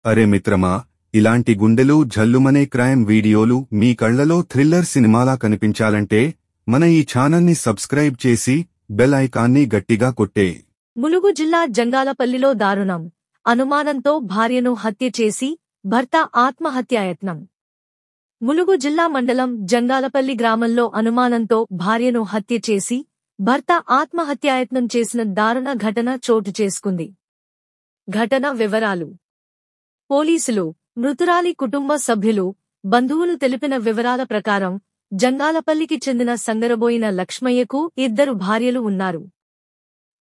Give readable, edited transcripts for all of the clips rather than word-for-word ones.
అరే మిత్రమా, ఇలాంటి గుండెలు జల్లుమనే క్రైమ్ వీడియోలు మీ కళ్లలో థ్రిల్లర్ సినిమాలా కనిపించాలంటే మన ఈ ఛానల్ని సబ్స్క్రైబ్ చేసి బెల్ ఐకాన్ని గట్టిగా కొట్టే. ములుగు జిల్లా జంగాలపల్లిలో దారుణం. అనుమానంతో భార్యను హత్య చేసి భర్త ఆత్మహత్యాయత్నం. ములుగు జిల్లా మండలం జంగాలపల్లి గ్రామంలో అనుమానంతో భార్యను హత్య చేసి భర్త ఆత్మహత్యాయత్నం చేసిన దారుణ ఘటన చోటు చేసుకుంది. ఘటన వివరాలు: పోలీసులు, మృతురాలి కుటుంబ సభ్యులు, బంధువులు తెలిపిన వివరాల ప్రకారం జంగాలపల్లికి చెందిన సంగరబోయిన లక్ష్మయ్యకు 2 భార్యలు ఉన్నారు.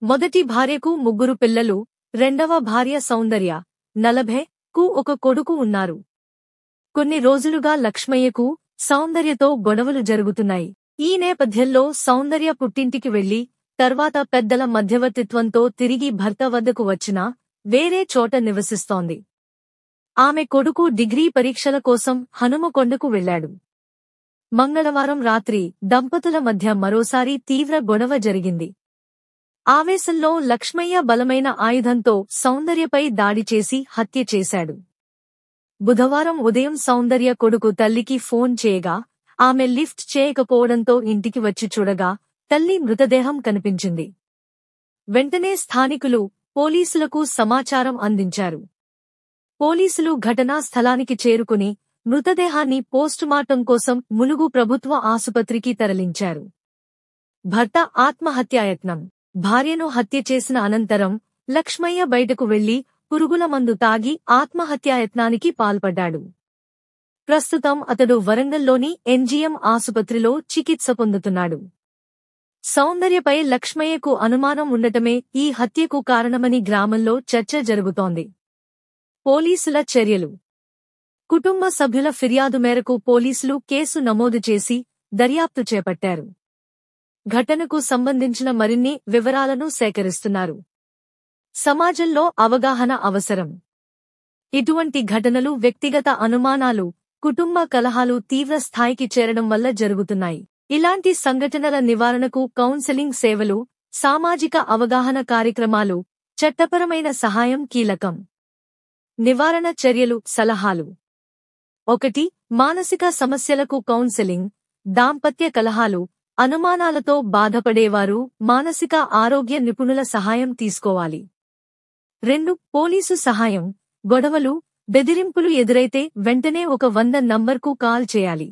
మొదటి భార్యకు 3 పిల్లలు, రెండవ భార్య సౌందర్య 40కు 1 కొడుకు ఉన్నారు. కొన్ని రోజులుగా లక్ష్మయ్యకు, సౌందర్యతో గొడవలు జరుగుతున్నాయి. ఈ నేపథ్యంలో సౌందర్య పుట్టింటికి వెళ్లి తర్వాత పెద్దల మధ్యవర్తిత్వంతో తిరిగి భర్త వద్దకు వచ్చినా వేరే చోట నివసిస్తోంది. ఆమె కొడుకు డిగ్రీ పరీక్షల కోసం హనుమకొండకు వెళ్లాడు. మంగళవారం రాత్రి దంపతుల మధ్య మరోసారి తీవ్ర గొడవ జరిగింది. ఆవేశంలో లక్ష్మయ్య బలమైన ఆయుధంతో సౌందర్యపై దాడి చేసి హత్య చేశాడు. బుధవారం ఉదయం సౌందర్య కొడుకు తల్లికి ఫోన్ చేయగా ఆమె లిఫ్ట్ చేయకపోవడంతో ఇంటికి వచ్చి చూడగా తల్లి మృతదేహం కనిపించింది. వెంటనే స్థానికులు పోలీసులకు సమాచారం అందించారు. పోలీసులు ఘటనా స్థలానికి చేరుకుని మృతదేహాన్ని పోస్టుమార్టం కోసం ములుగు ప్రభుత్వ ఆసుపత్రికి తరలించారు. భర్త ఆత్మహత్యాయత్నం. భార్యను హత్య చేసిన అనంతరం లక్ష్మయ్య బయటకు వెళ్లి పురుగుల మందు తాగి ఆత్మహత్యాయత్నానికి పాల్పడ్డాడు. ప్రస్తుతం అతడు వరంగల్లోని ఎంజీఎం ఆసుపత్రిలో చికిత్స పొందుతున్నాడు. సౌందర్యపై లక్ష్మయ్యకు అనుమానం ఉండటమే ఈ హత్యకు కారణమని గ్రామంలో చర్చ జరుగుతోంది. పోలీసుల చర్యలు: కుటుంబ సభ్యుల ఫిర్యాదు మేరకు పోలీసులు కేసు నమోదు చేసి దర్యాప్తు చేపట్టారు. ఘటనకు సంబంధించిన మరిన్ని వివరాలను సేకరిస్తున్నారు. సమాజంలో అవగాహన అవసరం. ఇటువంటి ఘటనలు వ్యక్తిగత అనుమానాలు, కుటుంబ కలహాలు తీవ్ర స్థాయికి చేరడం వల్ల జరుగుతున్నాయి. ఇలాంటి సంఘటనల నివారణకు కౌన్సెలింగ్ సేవలు, సామాజిక అవగాహన కార్యక్రమాలు, చట్టపరమైన సహాయం కీలకం. నివారణ చర్యలు, సలహాలు: 1. మానసిక సమస్యలకు కౌన్సెలింగ్. దాంపత్య కలహాలు, అనుమానాలతో బాధపడేవారు మానసిక ఆరోగ్య నిపుణుల సహాయం తీసుకోవాలి. 2. పోలీసు సహాయం. గొడవలు, బెదిరింపులు ఎదురైతే వెంటనే 100 నంబర్కు కాల్ చేయాలి.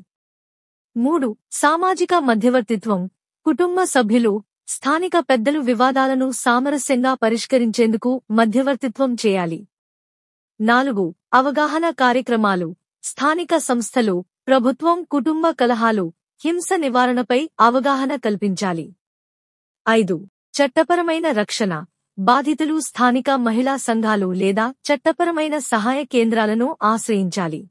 3. సామాజిక మధ్యవర్తిత్వం. కుటుంబ సభ్యులు, స్థానిక పెద్దలు వివాదాలను సామరస్యంగా పరిష్కరించేందుకు మధ్యవర్తిత్వం చేయాలి. 4. అవగాహన కార్యక్రమాలు. స్థానిక సంస్థలు, ప్రభుత్వం కుటుంబ కలహాలు, హింస నివారణపై అవగాహన కల్పించాలి. 5. చట్టపరమైన రక్షణ. బాధితులు స్థానిక మహిళా సంఘాలు లేదా చట్టపరమైన సహాయ కేంద్రాలను ఆశ్రయించాలి.